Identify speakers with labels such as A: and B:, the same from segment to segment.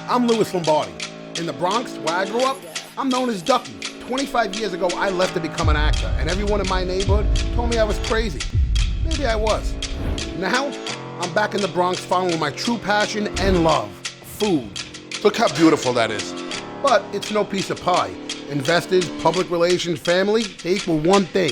A: I'm Louis Lombardi. In the Bronx, where I grew up, I'm known as Ducky. 25 years ago, I left to become an actor, and everyone in my neighborhood told me I was crazy. Maybe I was. Now, I'm back in the Bronx following my true passion and love, food. Look how beautiful that is. But it's no piece of pie. Investors, public relations, family, they equal one thing: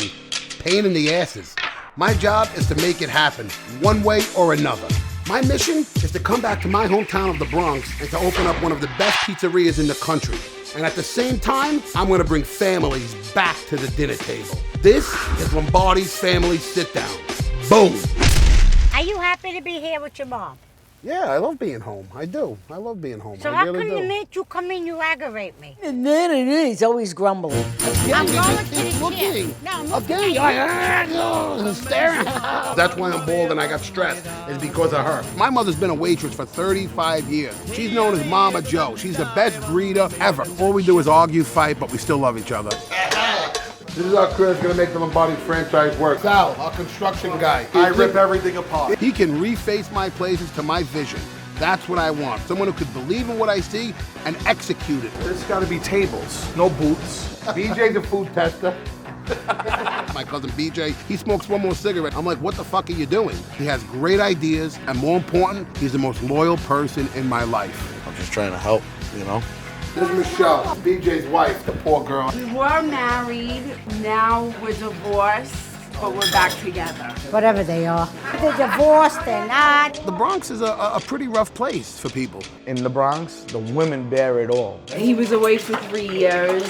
A: pain in the asses. My job is to make it happen, one way or another. My mission is to come back to my hometown of the Bronx and to open up one of the best pizzerias in the country. And at the same time, I'm gonna bring families back to the dinner table. This is Lombardi's Family Sit Down. Boom.
B: Are you happy to be here with your mom?
A: Yeah, I love being home. I do. I love being home.
B: So how come the minute you come in, you aggravate me?
C: He's always grumbling.
B: I'm going to the gym. No, I'm looking
A: staring. That's why I'm bald and I got stressed. It's because of her. My mother's been a waitress for 35 years. She's known as Mama Joe. She's the best greeter ever. All we do is argue, fight, but we still love each other. This is our crew that's gonna make the Lombardi franchise work. Sal, our construction guy.
D: I rip everything apart.
A: He can reface my places to my vision. That's what I want. Someone who could believe in what I see and execute it.
D: There's gotta be tables, no booths.
A: BJ's the food tester. My cousin BJ, he smokes one more cigarette. I'm like, what the fuck are you doing? He has great ideas, and more important, he's the most loyal person in my life.
D: I'm just trying to help, you know?
A: This is Michelle, BJ's wife, the poor girl.
E: We were married, now we're divorced, but we're back together.
B: Whatever they are. They're divorced, they're not.
A: The Bronx is a pretty rough place for people.
D: In the Bronx, the women bear it all.
E: He was away for 3 years.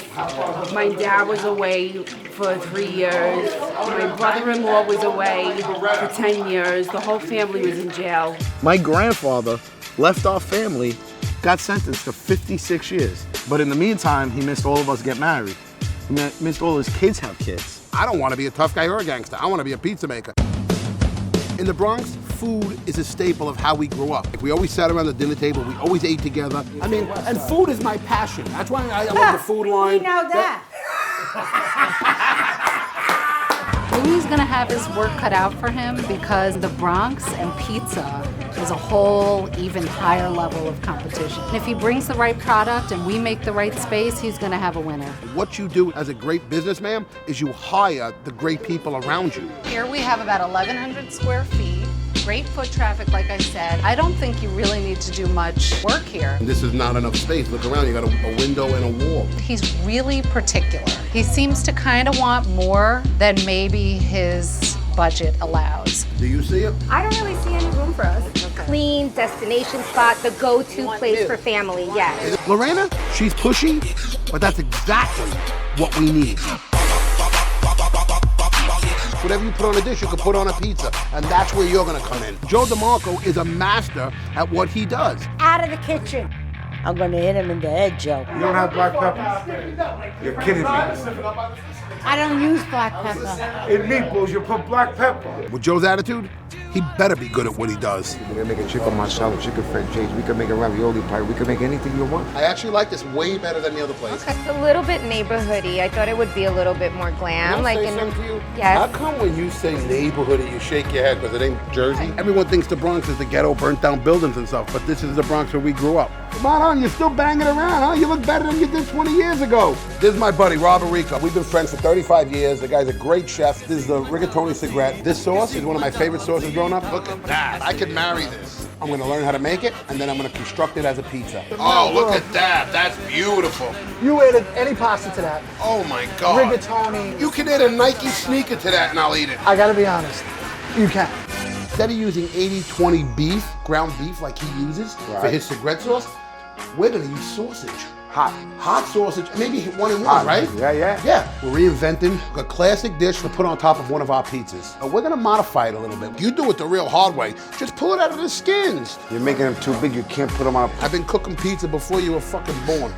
E: My dad was away for 3 years. My brother-in-law was away for 10 years. The whole family was in jail.
D: My grandfather left our family, got sentenced to 56 years. But in the meantime, he missed all of us get married. He missed all his kids have kids.
A: I don't want to be a tough guy or a gangster. I want to be a pizza maker. In the Bronx, food is a staple of how we grew up. We always sat around the dinner table. We always ate together. I mean, and food is my passion. That's why I love the food line.
B: We know that.
F: Louis is gonna have his work cut out for him because the Bronx and pizza is a whole even higher level of competition. And if he brings the right product and we make the right space, he's gonna have a winner.
A: What you do as a great businessman is you hire the great people around you.
F: Here we have about 1,100 square feet, great foot traffic, like I said. I don't think you really need to do much work here.
A: And this is not enough space. Look around, you got a window and a wall.
F: He's really particular. He seems to kind of want more than maybe his budget allows.
A: Do you see it?
G: I don't really see any room for us. Clean destination spot, the go-to place for family, yes.
A: Lorena, she's pushy, but that's exactly what we need. Whatever you put on a dish, you can put on a pizza, and that's where you're gonna come in. Joe DeMarco is a master at what he does.
B: Out of the kitchen.
C: I'm gonna hit him in the head, Joe.
D: You don't have black pepper? You're kidding me.
B: I don't use black pepper.
D: In meatballs, you put black pepper.
A: With Joe's attitude, he better be good at what he does.
H: We can make a chicken marsala, chicken franchise. We can make a ravioli pie. We can make anything you want.
A: I actually like this way better than the other place.
G: It's a little bit neighborhoody. I thought it would be a little bit more glam.
A: Can I
G: Like
A: say
G: in
A: something to you?
G: Yes.
A: How come when you say neighborhoody, you shake your head because it ain't Jersey? Everyone thinks the Bronx is the ghetto, burnt down buildings and stuff, but this is the Bronx where we grew up. Come on, you're still banging around, huh? You look better than you did 20 years ago. This is my buddy, Robert Rico. We've been friends for 35 years. The guy's a great chef. This is the rigatoni cigarette. This sauce is one of my favorite sauces growing up. Look at that. I could marry this. I'm gonna learn how to make it, and then I'm gonna construct it as a pizza. Oh, look at that. That's beautiful.
I: You added any pasta to that.
A: Oh my God.
I: Rigatoni.
A: You can add a Nike sneaker to that and I'll eat it.
I: I gotta be honest, you can.
A: Instead of using 80-20 beef, ground beef like he uses for his cigarette sauce, we're gonna use sausage. Hot sausage, maybe one in one, right?
H: Yeah.
A: We're reinventing a classic dish to put on top of one of our pizzas. We're gonna modify it a little bit. You do it the real hard way. Just pull it out of the skins.
H: You're making them too big. You can't put them on.
A: I've been cooking pizza before you were fucking born.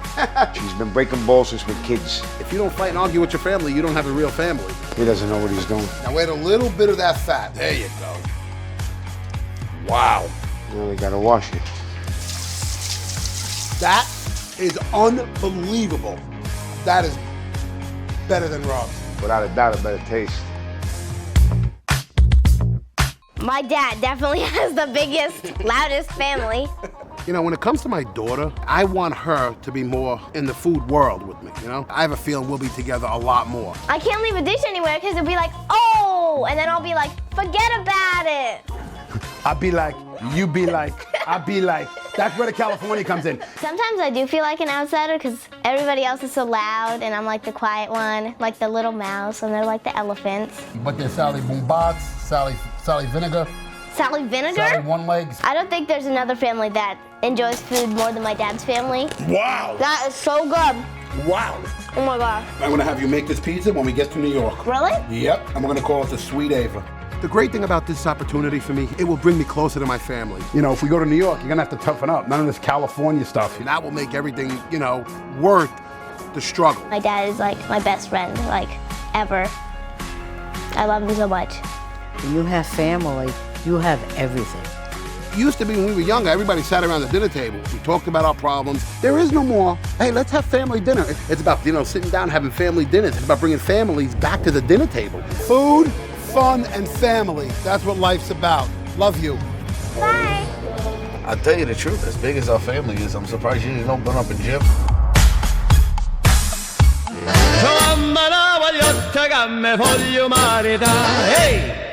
H: She's been breaking balls since we're kids.
A: If you don't fight and argue with your family, you don't have a real family.
H: He doesn't know what he's doing.
A: Now add a little bit of that fat. There you go. Wow.
H: Now we gotta wash it.
A: That is unbelievable. That is better than Rob's.
H: Without a doubt, a better taste.
G: My dad definitely has the biggest, loudest family.
A: You know, when it comes to my daughter, I want her to be more in the food world with me, you know? I have a feeling we'll be together a lot more.
J: I can't leave a dish anywhere because it'll be like, oh, and then I'll be like, forget about it.
A: I'll be like, you be like, I'll be like. That's where the California comes in.
J: Sometimes I do feel like an outsider because everybody else is so loud and I'm like the quiet one, like the little mouse, and they're like the elephants.
A: But there's Sally Boombox, Sally Vinegar.
J: Sally Vinegar?
A: Sally One Legs.
J: I don't think there's another family that enjoys food more than my dad's family.
A: Wow.
J: That is so good.
A: Wow.
J: Oh my God.
A: I'm gonna have you make this pizza when we get to New York.
J: Really?
A: Yep, and we're gonna call it the Sweet Ava. The great thing about this opportunity for me, it will bring me closer to my family. You know, if we go to New York, you're gonna have to toughen up. None of this California stuff. That will make everything, you know, worth the struggle.
J: My dad is like my best friend, like ever. I love him so much.
C: When you have family, you have everything.
A: It used to be when we were younger, everybody sat around the dinner table. We talked about our problems. There is no more, hey, let's have family dinner. It's about, you know, sitting down, having family dinners. It's about bringing families back to the dinner table. Food, fun, and family. That's what life's about. Love you.
J: Bye.
D: I'll tell you the truth, as big as our family is, I'm surprised you didn't open up a gym.
K: Hey!